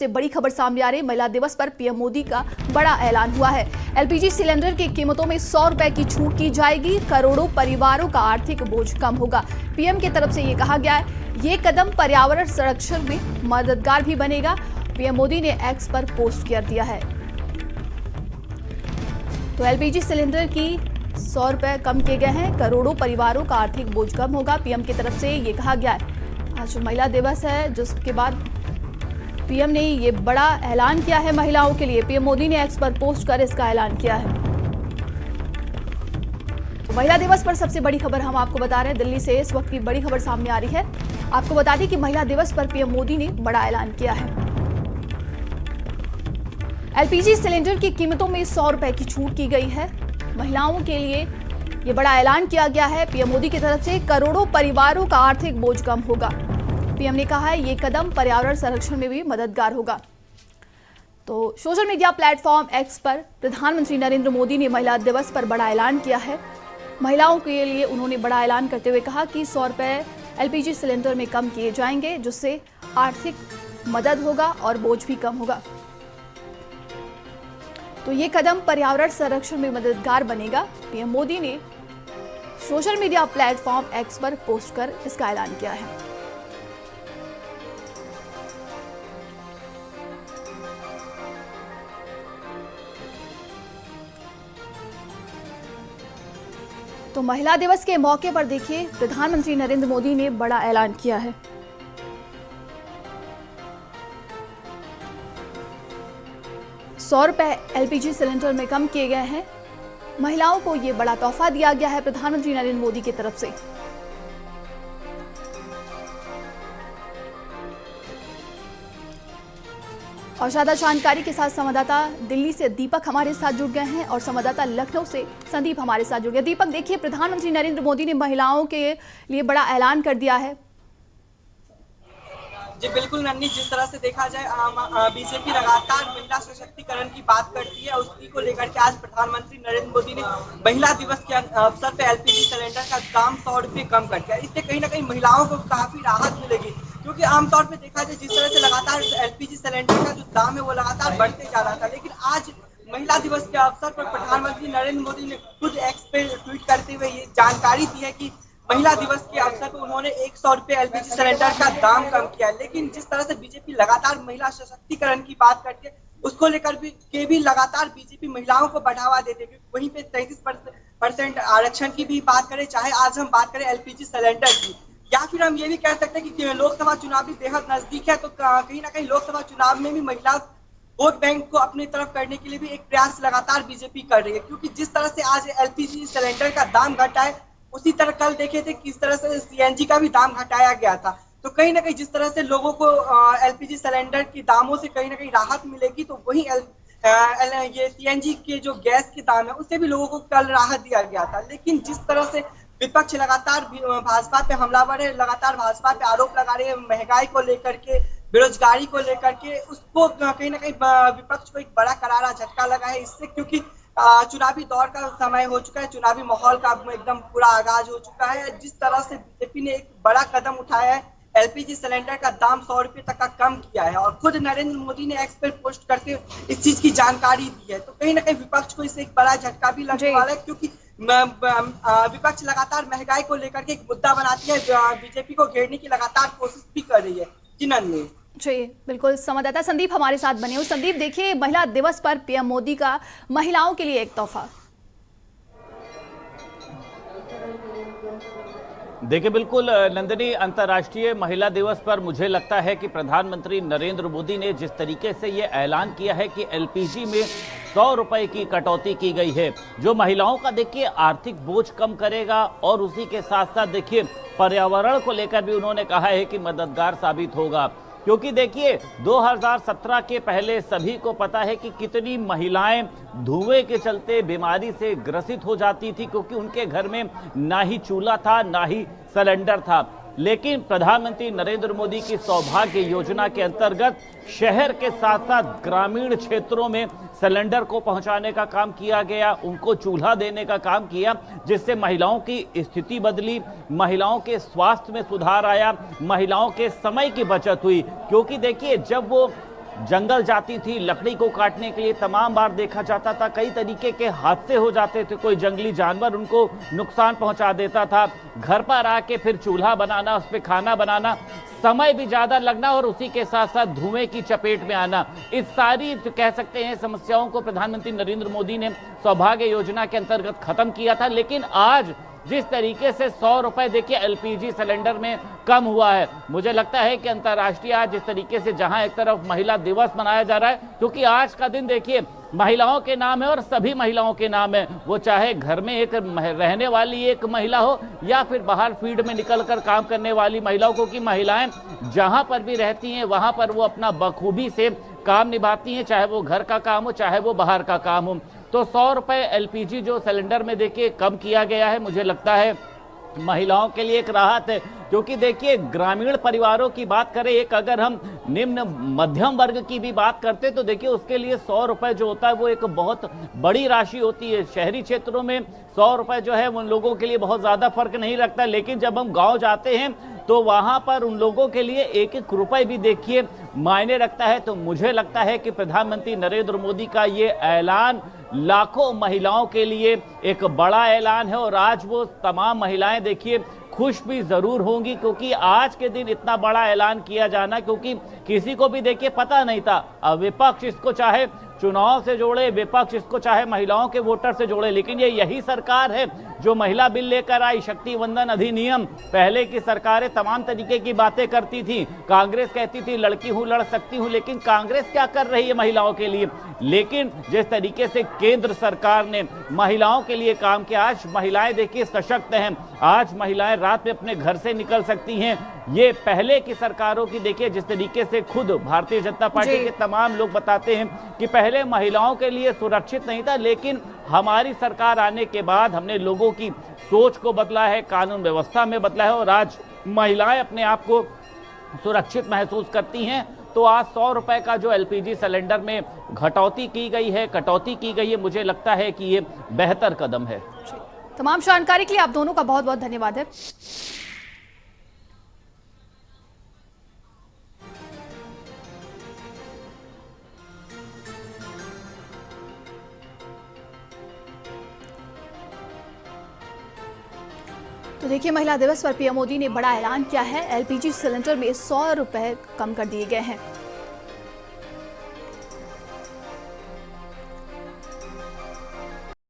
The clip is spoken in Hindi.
से बड़ी खबर सामने आ रही। महिला दिवस पर पीएम मोदी का बड़ा ऐलान हुआ है। एलपीजी सिलेंडर की कीमतों में 100 रुपए की छूट की जाएगी। करोड़ों परिवारों का आर्थिक बोझ कम होगा। पीएम की तरफ से ये कहा गया है, ये कदम पर्यावरण संरक्षण में मददगार भी बनेगा। पीएम मोदी ने एक्स पर पोस्ट कर दिया है। तो एलपीजी सिलेंडर की 100 रुपए कम किए गए हैं। करोड़ों परिवारों का आर्थिक बोझ कम होगा। पीएम की तरफ से ये कहा गया है। आज महिला दिवस है, जिसके बाद पीएम ने ये बड़ा ऐलान किया है महिलाओं के लिए। पीएम मोदी ने एक्स पर पोस्ट कर इसका ऐलान किया है। तो महिला दिवस पर सबसे बड़ी खबर हम आपको बता रहे हैं। दिल्ली से इस वक्त की बड़ी खबर सामने आ रही है। आपको बता दें कि महिला दिवस पर पीएम मोदी ने बड़ा ऐलान किया है। एलपीजी सिलेंडर की कीमतों में 100 रुपए की छूट की गई है। महिलाओं के लिए ये बड़ा ऐलान किया गया है पीएम मोदी की तरफ से। करोड़ों परिवारों का आर्थिक बोझ कम होगा। पीएम ने कहा है ये कदम पर्यावरण संरक्षण में भी मददगार होगा। तो सोशल मीडिया प्लेटफॉर्म एक्स पर प्रधानमंत्री नरेंद्र मोदी ने महिला दिवस पर बड़ा ऐलान किया है। महिलाओं के लिए उन्होंने बड़ा ऐलान करते हुए कहा कि 100 रुपए एलपीजी सिलेंडर में कम किए जाएंगे, जिससे आर्थिक मदद होगा और बोझ भी कम होगा। तो ये कदम पर्यावरण संरक्षण में मददगार बनेगा। पीएम मोदी ने सोशल मीडिया प्लेटफॉर्म एक्स पर पोस्ट कर इसका ऐलान किया है। तो महिला दिवस के मौके पर देखिए, प्रधानमंत्री नरेंद्र मोदी ने बड़ा ऐलान किया है। ₹100 एलपीजी सिलेंडर में कम किए गए हैं। महिलाओं को यह बड़ा तोहफा दिया गया है प्रधानमंत्री नरेंद्र मोदी की तरफ से। और ज्यादा जानकारी के साथ संवाददाता दिल्ली से दीपक हमारे साथ जुड़ गए हैं और संवाददाता लखनऊ से संदीप हमारे साथ जुड़ गए। दीपक, देखिए प्रधानमंत्री नरेंद्र मोदी ने महिलाओं के लिए बड़ा ऐलान कर दिया है। जी बिल्कुल नन्नी, जिस तरह से देखा जाए बीजेपी लगातार महिला सशक्तिकरण की बात करती है, उसी को लेकर के आज प्रधानमंत्री नरेंद्र मोदी ने महिला दिवस के अवसर पर एलपीजी सिलेंडर का दाम 100 रुपये कम कर दिया। इससे कहीं ना कहीं महिलाओं को काफी राहत मिलेगी, क्योंकि आमतौर पर देखा जाए जिस तरह से लगातार एलपीजी सिलेंडर का जो दाम है वो लगातार बढ़ते जा रहा था, लेकिन आज महिला दिवस के अवसर पर प्रधानमंत्री नरेंद्र मोदी ने खुद एक्स पे ट्वीट करते हुए ये जानकारी दी है कि महिला दिवस के अवसर पर उन्होंने 100 रुपये एलपीजी सिलेंडर का दाम कम किया है। लेकिन जिस तरह से बीजेपी लगातार महिला सशक्तिकरण की बात करती है, उसको लेकर भी लगातार बीजेपी महिलाओं को बढ़ावा देते हैं। वहीं पे 33% आरक्षण की भी बात करें, चाहे आज हम बात करें एलपीजी सिलेंडर की, या फिर हम ये भी कह सकते हैं कि लोकसभा चुनाव भी बेहद नजदीक है, तो कहीं ना कहीं लोकसभा चुनाव में भी महिला वोट बैंक को अपनी तरफ करने के लिए भी एक प्रयास लगातार बीजेपी कर रही है। क्योंकि जिस तरह से आज एलपीजी सिलेंडर का दाम घटा है, उसी तरह कल देखे थे किस तरह से सीएनजी का भी दाम घटाया गया था। तो कहीं ना कहीं जिस तरह से लोगों को एलपीजी सिलेंडर के दामों से कहीं ना कहीं राहत मिलेगी, तो वही ये सीएनजी के जो गैस के दाम है उससे भी लोगों को कल राहत दिया गया था। लेकिन जिस तरह से विपक्ष लगातार भाजपा पे हमलावर है, लगातार भाजपा पे आरोप लगा रहे हैं महंगाई को लेकर के, बेरोजगारी को लेकर के, उसको कहीं ना कहीं विपक्ष को एक बड़ा करारा झटका लगा है इससे, क्योंकि चुनावी दौर का समय हो चुका है, चुनावी माहौल का एकदम पूरा आगाज हो चुका है। जिस तरह से बीजेपी ने एक बड़ा कदम उठाया है, एलपीजी सिलेंडर का दाम 100 रुपये तक का कम किया है, और खुद नरेंद्र मोदी ने एक्स पर पोस्ट करके इस चीज की जानकारी दी है। तो कहीं ना कहीं विपक्ष को इससे एक बड़ा झटका भी लगने वाला है, क्योंकि विपक्ष लगातार महंगाई को लेकर के एक मुद्दा बनाती है, बीजेपी को घेरने की लगातार कोशिश भी कर रही है। जी नन्ही। जी बिल्कुल, संवाददाता संदीप हमारे साथ बने हो। संदीप, देखिए महिला दिवस पर पीएम मोदी का महिलाओं के लिए एक तोहफा। देखिए बिल्कुल नंदिनी, अंतर्राष्ट्रीय महिला दिवस पर मुझे लगता है कि प्रधानमंत्री नरेंद्र मोदी ने जिस तरीके से ये ऐलान किया है कि एलपीजी में 100 रुपए की कटौती की गई है, जो महिलाओं का देखिए आर्थिक बोझ कम करेगा, और उसी के साथ साथ देखिए पर्यावरण को लेकर भी उन्होंने कहा है कि मददगार साबित होगा। क्योंकि देखिए 2017 के पहले सभी को पता है कि कितनी महिलाएं धुएं के चलते बीमारी से ग्रसित हो जाती थी, क्योंकि उनके घर में ना ही चूल्हा था ना ही सिलेंडर था। लेकिन प्रधानमंत्री नरेंद्र मोदी की सौभाग्य योजना के अंतर्गत शहर के साथ साथ ग्रामीण क्षेत्रों में सिलेंडर को पहुंचाने का काम किया गया, उनको चूल्हा देने का काम किया, जिससे महिलाओं की स्थिति बदली, महिलाओं के स्वास्थ्य में सुधार आया, महिलाओं के समय की बचत हुई। क्योंकि देखिए जब वो जंगल जाती थी लकड़ी को काटने के लिए, तमाम बार देखा जाता था कई तरीके के हादसे हो जाते थे, कोई जंगली जानवर उनको नुकसान पहुंचा देता था। घर पर आके फिर चूल्हा बनाना, उस पर खाना बनाना, समय भी ज्यादा लगना और उसी के साथ साथ धुएं की चपेट में आना, इस सारी तो कह सकते हैं समस्याओं को प्रधानमंत्री नरेंद्र मोदी ने सौभाग्य योजना के अंतर्गत खत्म किया था। लेकिन आज जिस तरीके से 100 रुपए देखिए एलपीजी सिलेंडर में कम हुआ है, मुझे लगता है कि अंतर्राष्ट्रीय आज जिस तरीके से जहां एक तरफ महिला दिवस मनाया जा रहा है, क्योंकि आज का दिन देखिए महिलाओं के नाम है और सभी महिलाओं के नाम है, वो चाहे घर में एक रहने वाली एक महिला हो या फिर बाहर फील्ड में निकलकर काम करने वाली महिलाओं को, कि महिलाएं जहां पर भी रहती हैं वहां पर वो अपना बखूबी से काम निभाती हैं, चाहे वो घर का काम हो चाहे वो बाहर का काम हो। तो 100 रुपए एलपीजी जो सिलेंडर में देखिए कम किया गया है, मुझे लगता है महिलाओं के लिए एक राहत है। क्योंकि देखिए ग्रामीण परिवारों की बात करें, एक अगर हम निम्न मध्यम वर्ग की भी बात करते तो देखिए उसके लिए 100 रुपए जो होता है वो एक बहुत बड़ी राशि होती है। शहरी क्षेत्रों में 100 रुपए जो है उन लोगों के लिए बहुत ज्यादा फर्क नहीं रखता, लेकिन जब हम गांव जाते हैं तो वहां पर उन लोगों के लिए एक एक रुपए भी देखिए मायने रखता है। तो मुझे लगता है कि प्रधानमंत्री नरेंद्र मोदी का ये ऐलान लाखों महिलाओं के लिए एक बड़ा ऐलान है और आज वो तमाम महिलाएं देखिए खुश भी जरूर होंगी, क्योंकि आज के दिन इतना बड़ा ऐलान किया जाना, क्योंकि किसी को भी देखिए पता नहीं था। अब विपक्ष इसको चाहे चुनाव से जोड़े, विपक्ष इसको चाहे महिलाओं के वोटर से जोड़े, लेकिन ये यही सरकार है जो महिला बिल लेकर आई, शक्ति वंदन अधिनियम। पहले की सरकारें तमाम तरीके की बातें करती थी, कांग्रेस कहती थी लड़की हूं लड़ सकती हूं, लेकिन कांग्रेस क्या कर रही है महिलाओं के लिए। लेकिन जिस तरीके से केंद्र सरकार ने महिलाओं के लिए काम किया, आज महिलाएं देखिए सशक्त हैं, आज महिलाएं रात में अपने घर से निकल सकती हैं। ये पहले की सरकारों की देखिए जिस तरीके से खुद भारतीय जनता पार्टी के तमाम लोग बताते हैं कि पहले महिलाओं के लिए सुरक्षित नहीं था, लेकिन हमारी सरकार आने के बाद हमने लोगों की सोच को बदला है, कानून व्यवस्था में बदला है और आज महिलाएं अपने आप को सुरक्षित महसूस करती हैं। तो आज 100 रुपए का जो एलपीजी सिलेंडर में कटौती की गई है, मुझे लगता है कि ये बेहतर कदम है। तमाम जानकारी के लिए आप दोनों का बहुत बहुत धन्यवाद है। तो देखिए महिला दिवस पर पीएम मोदी ने बड़ा ऐलान किया है, एलपीजी सिलेंडर में 100 रुपए कम कर दिए गए हैं।